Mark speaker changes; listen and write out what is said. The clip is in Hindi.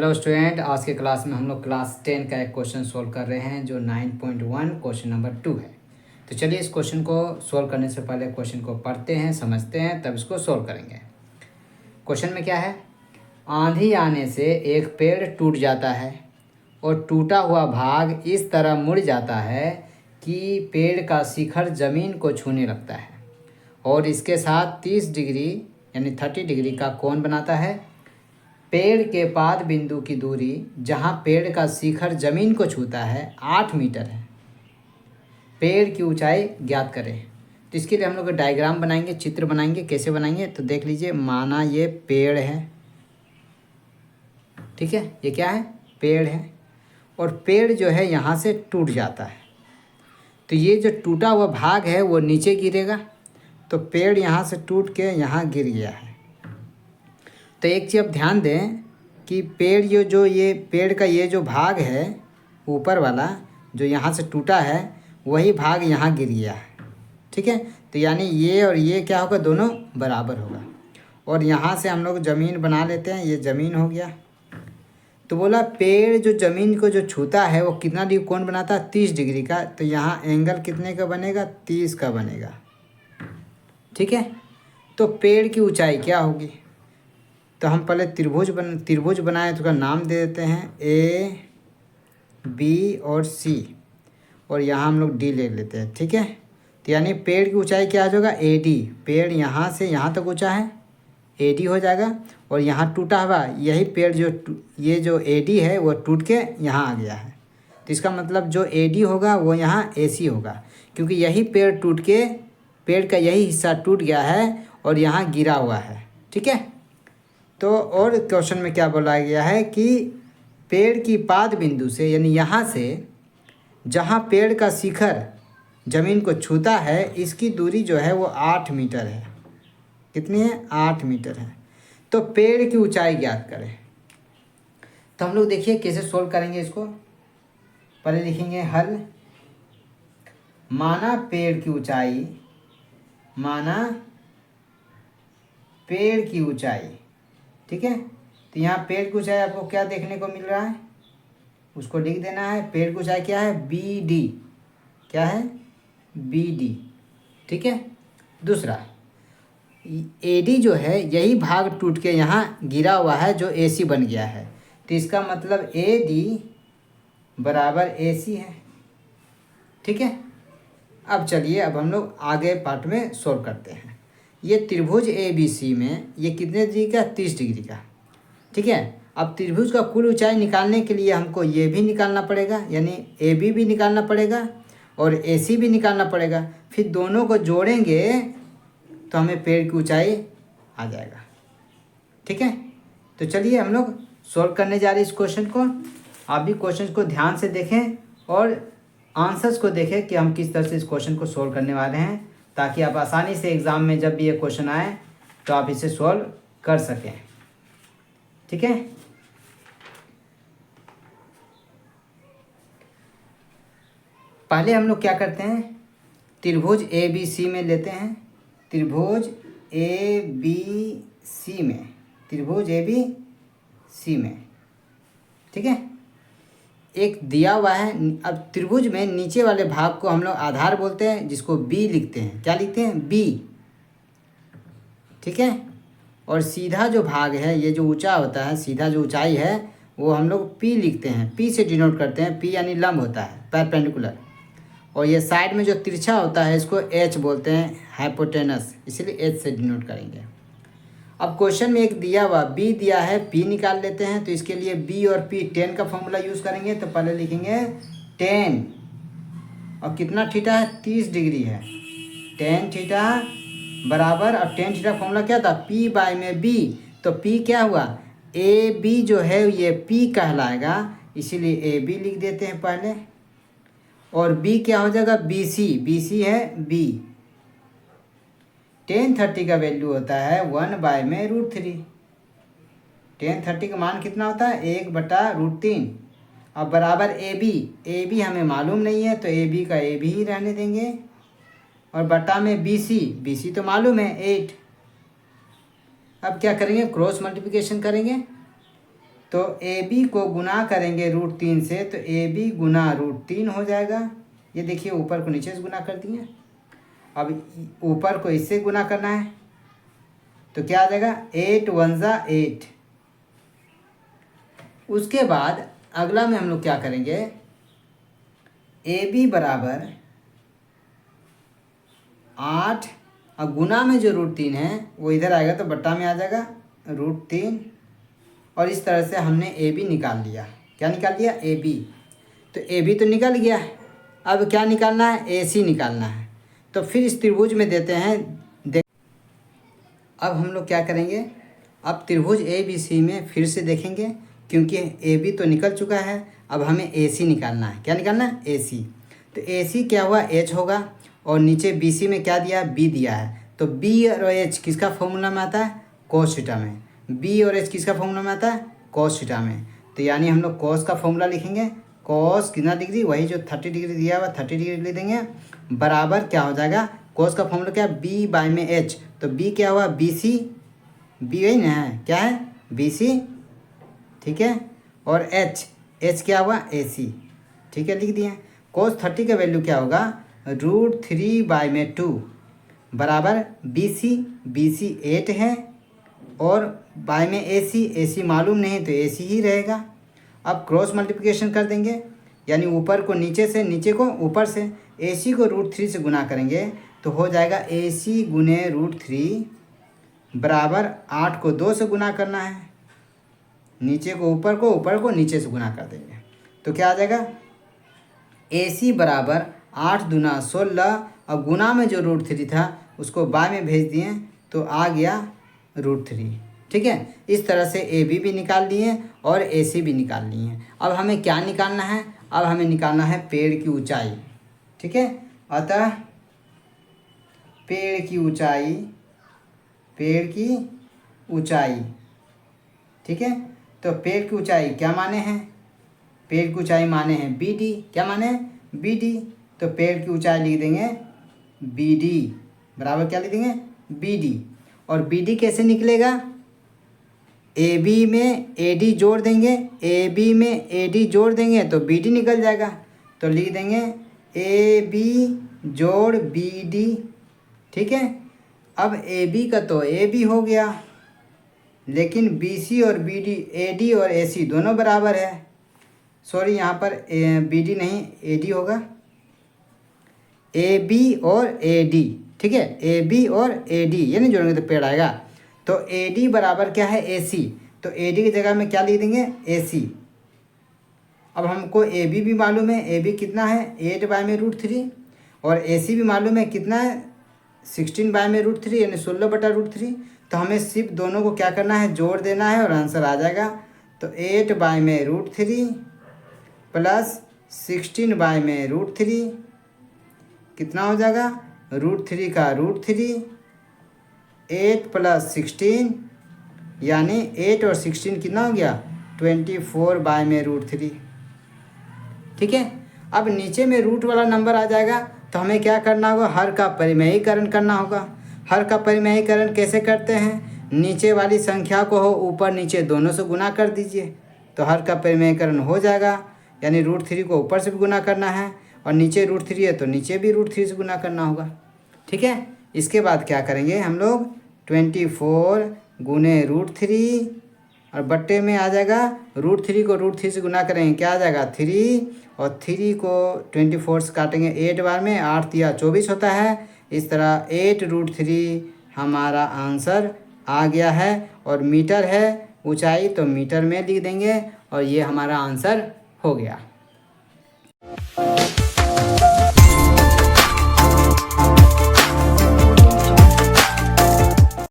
Speaker 1: हेलो स्टूडेंट, आज के क्लास में हम लोग क्लास 10 का एक क्वेश्चन सोल्व कर रहे हैं जो 9.1 क्वेश्चन नंबर 2 है। तो चलिए इस क्वेश्चन को सोल्व करने से पहले क्वेश्चन को पढ़ते हैं, समझते हैं, तब इसको सोल्व करेंगे। क्वेश्चन में क्या है? आंधी आने से एक पेड़ टूट जाता है और टूटा हुआ भाग इस तरह मुड़ जाता है कि पेड़ का शिखर ज़मीन को छूने लगता है और इसके साथ 30 डिग्री यानी 30 डिग्री का कोण बनाता है। पेड़ के पाद बिंदु की दूरी जहाँ पेड़ का शिखर जमीन को छूता है 8 मीटर है। पेड़ की ऊंचाई ज्ञात करें। तो इसके लिए हम लोग डायग्राम बनाएंगे, चित्र बनाएंगे। कैसे बनाएंगे तो देख लीजिए। माना ये पेड़ है, ठीक है, ये क्या है? पेड़ है। और पेड़ जो है यहाँ से टूट जाता है, तो ये जो टूटा हुआ भाग है वो नीचे गिरेगा। तो पेड़ यहाँ से टूट के यहाँ गिर गया है। तो एक चीज़ आप ध्यान दें कि पेड़ ये पेड़ का ये जो भाग है ऊपर वाला जो यहाँ से टूटा है वही भाग यहाँ गिर गया है, ठीक है। तो यानी ये और ये क्या होगा? दोनों बराबर होगा। और यहाँ से हम लोग ज़मीन बना लेते हैं, ये ज़मीन हो गया। तो बोला पेड़ जो ज़मीन को जो छूता है वो कितना डिग्री कोण बनाता है? 30 डिग्री का। तो यहाँ एंगल कितने का बनेगा? 30 का बनेगा, ठीक है। तो पेड़ की ऊंचाई क्या होगी? तो हम पहले त्रिभुज बनाए, तो उसका नाम दे देते हैं ए, बी और सी, और यहाँ हम लोग डी ले लेते हैं, ठीक है। तो यानी पेड़ की ऊंचाई क्या आ जाएगा? A D. पेड़ यहाँ से यहाँ तक ऊंचा है, ए डी हो जाएगा। और यहाँ टूटा हुआ यही पेड़ ये जो ए डी है वो टूट के यहाँ आ गया है। तो इसका मतलब जो ए डी होगा वो यहाँ ए सी होगा, क्योंकि यही पेड़ टूट के पेड़ का यही हिस्सा टूट गया है और यहाँ गिरा हुआ है, ठीक है। तो और क्वेश्चन में क्या बोला गया है कि पेड़ की पाद बिंदु से यानी यहाँ से जहाँ पेड़ का शिखर ज़मीन को छूता है इसकी दूरी जो है वो 8 मीटर है। कितनी है? 8 मीटर है। तो पेड़ की ऊंचाई ज्ञात करें। तो हम लोग देखिए कैसे सोल्व करेंगे इसको। पहले लिखेंगे हल। माना पेड़ की ऊंचाई, माना पेड़ की ऊंचाई, ठीक है। तो यहाँ पेड़ की ऊंचाई आपको क्या देखने को मिल रहा है उसको लिख देना है। पेड़ की ऊंचाई क्या है? B D. क्या है? बी डी, ठीक है। दूसरा ए डी जो है यही भाग टूट के यहाँ गिरा हुआ है जो ए सी बन गया है। तो इसका मतलब ए डी बराबर ए सी है, ठीक है। अब चलिए अब हम लोग आगे पार्ट में सोल्व करते हैं। ये त्रिभुज ए बी सी में ये कितने डिग्री का? 30 डिग्री का, ठीक है। अब त्रिभुज का कुल ऊंचाई निकालने के लिए हमको ये भी निकालना पड़ेगा, यानी ए बी भी निकालना पड़ेगा और ए सी भी निकालना पड़ेगा। फिर दोनों को जोड़ेंगे तो हमें पेड़ की ऊंचाई आ जाएगा, ठीक है। तो चलिए हम लोग सोल्व करने जा रहे हैं इस क्वेश्चन को। आप भी क्वेश्चन को ध्यान से देखें और आंसर्स को देखें कि हम किस तरह से इस क्वेश्चन को सोल्व करने वाले हैं, ताकि आप आसानी से एग्ज़ाम में जब भी ये क्वेश्चन आए तो आप इसे सोल्व कर सकें, ठीक है। पहले हम लोग क्या करते हैं? त्रिभुज ए बी सी में लेते हैं। त्रिभुज ए बी सी में, त्रिभुज ए बी सी में, ठीक है। एक दिया हुआ है। अब त्रिभुज में नीचे वाले भाग को हम लोग आधार बोलते हैं, जिसको बी लिखते हैं। क्या लिखते हैं? बी, ठीक है। और सीधा जो भाग है, ये जो ऊंचा होता है, सीधा जो ऊंचाई है वो हम लोग पी लिखते हैं। पी से डिनोट करते हैं। पी यानी लंब होता है, परपेंडिकुलर। और ये साइड में जो तिरछा होता है इसको एच बोलते हैं, हाइपोटेनस, इसीलिए एच से डिनोट करेंगे। अब क्वेश्चन में एक दिया हुआ बी दिया है, पी निकाल लेते हैं। तो इसके लिए बी और पी टेन का फॉर्मूला यूज़ करेंगे। तो पहले लिखेंगे 10 और कितना थीटा है? 30 डिग्री है। 10 थीटा बराबर, और 10 थीटा फॉर्मूला क्या था? पी बाय में बी। तो पी क्या हुआ? ए बी जो है ये पी कहलाएगा, इसीलिए ए बी लिख देते हैं पहले। और बी क्या हो जाएगा? B C. बी सी है बी। 1030 का वैल्यू होता है 1/√3। 1030 का मान कितना होता है? 1/√3। अब बराबर ए बी। ए बी हमें मालूम नहीं है तो ए बी का ए बी ही रहने देंगे। और बटा में बी सी। बी सी तो मालूम है 8। अब क्या करेंगे? क्रॉस मल्टीप्लिकेशन करेंगे। तो ए बी को गुना करेंगे √3 से, तो ए बी गुना √3 हो जाएगा। ये देखिए ऊपर को नीचे से गुना कर दिए। अब ऊपर को इससे गुना करना है, तो क्या आ जाएगा 8 1 ज़ा 8। उसके बाद अगला में हम लोग क्या करेंगे, ए बी बराबर 8 और गुना में जो √3 है वो इधर आएगा तो बट्टा में आ जाएगा √3। और इस तरह से हमने ए बी निकाल लिया। क्या निकाल लिया, ए बी। तो ए बी तो निकल गया, अब क्या निकालना है, ए सी निकालना है। तो फिर इस त्रिभुज में देते हैं अब हम लोग क्या करेंगे, अब त्रिभुज ए बी सी में फिर से देखेंगे, क्योंकि ए बी तो निकल चुका है, अब हमें ए सी निकालना है। क्या निकालना है, ए सी। तो ए सी क्या हुआ, एच होगा, और नीचे बी सी में क्या दिया, बी दिया है। तो बी और एच किसका फॉर्मूला में आता है, कोस थीटा में। बी और एच किसका फॉर्मूला में आता है, कोस थीटा में। तो यानी हम लोग कोस का फॉर्मूला लिखेंगे, कोस कितना डिग्री, वही जो 30 डिग्री दिया हुआ 30 डिग्री लिख देंगे, बराबर क्या हो जाएगा, कोस का फॉर्मूला क्या है, बी बाय में एच। तो बी क्या हुआ, बी सी, बी वही ना है, क्या है, बी सी, ठीक है। और एच, एच क्या हुआ, ए सी, ठीक है, लिख दिए। कोस 30 का वैल्यू क्या होगा, √3 बाय में 2 बराबर बी सी 8 है, और बाय में ए सी मालूम नहीं तो ए सी ही रहेगा। अब क्रॉस मल्टीप्लिकेशन कर देंगे, यानी ऊपर को नीचे से, नीचे को ऊपर से, ए सी को √3 से गुना करेंगे तो हो जाएगा ए सी गुने √3 बराबर 8 को 2 से गुना करना है, नीचे को ऊपर को, ऊपर को नीचे से गुना कर देंगे। तो क्या आ जाएगा, ए सी बराबर 8 दूना 16, और गुना में जो √3 था उसको बाय में भेज दिए तो आ गया √3, ठीक है। इस तरह से ए बी भी निकाल लिए और ए सी भी निकाल लिए। अब हमें क्या निकालना है, अब हमें निकालना है पेड़ की ऊंचाई, ठीक है। अतः पेड़ की ऊंचाई, ठीक है। तो पेड़ की ऊंचाई क्या माने हैं, पेड़ की ऊंचाई माने हैं बी डी। क्या माने हैं, बी डी। तो पेड़ की ऊंचाई लिख देंगे बी डी बराबर क्या लिख देंगे, बी डी। और बी डी कैसे निकलेगा, ए बी में ए डी जोड़ देंगे, ए बी में ए डी जोड़ देंगे तो बी डी निकल जाएगा। तो लिख देंगे ए बी जोड़ बी डी, ठीक है। अब ए बी का तो ए बी हो गया, लेकिन बी सी और बी डी, ए डी और ए सी दोनों बराबर है। सॉरी, यहाँ पर बी डी नहीं, ए डी होगा, ए बी और ए डी, ठीक है। ए बी और ए डी ये नहीं जोड़ेंगे तो पेड़ आएगा। तो ए डी बराबर क्या है, ए सी। तो ए डी की जगह में क्या लिख देंगे, ए सी। अब हमको ए बी भी मालूम है, ए बी कितना है 8 बाय में √3, और ए सी भी मालूम है कितना है 16 बाय में √3 यानी 16 बटा √3। तो हमें सिर्फ दोनों को क्या करना है, जोड़ देना है और आंसर आ जाएगा। तो 8 बाय में √3 प्लस 16 बाय में √3 कितना हो जाएगा, √3 का √3, 8 प्लस 16 यानी 8 और 16 कितना हो गया 24 बाय में √3, ठीक है। अब नीचे में रूट वाला नंबर आ जाएगा तो हमें क्या करना होगा, हर का परिमेयीकरण करना होगा। हर का परिमेयीकरण कैसे करते हैं, नीचे वाली संख्या को हो ऊपर नीचे दोनों से गुना कर दीजिए तो हर का परिमेयीकरण हो जाएगा। यानी √3 को ऊपर से भी गुना करना है और नीचे √3 है तो नीचे भी √3 से गुना करना होगा, ठीक है। इसके बाद क्या करेंगे हम लोग, 24 गुने √3 और बट्टे में आ जाएगा √3 को √3 से गुना करेंगे क्या आ जाएगा 3, और 3 को 24 से काटेंगे 8 बार में, 8 या 24 होता है। इस तरह 8√3 हमारा आंसर आ गया है। और मीटर है ऊंचाई तो मीटर में लिख देंगे और ये हमारा आंसर हो गया।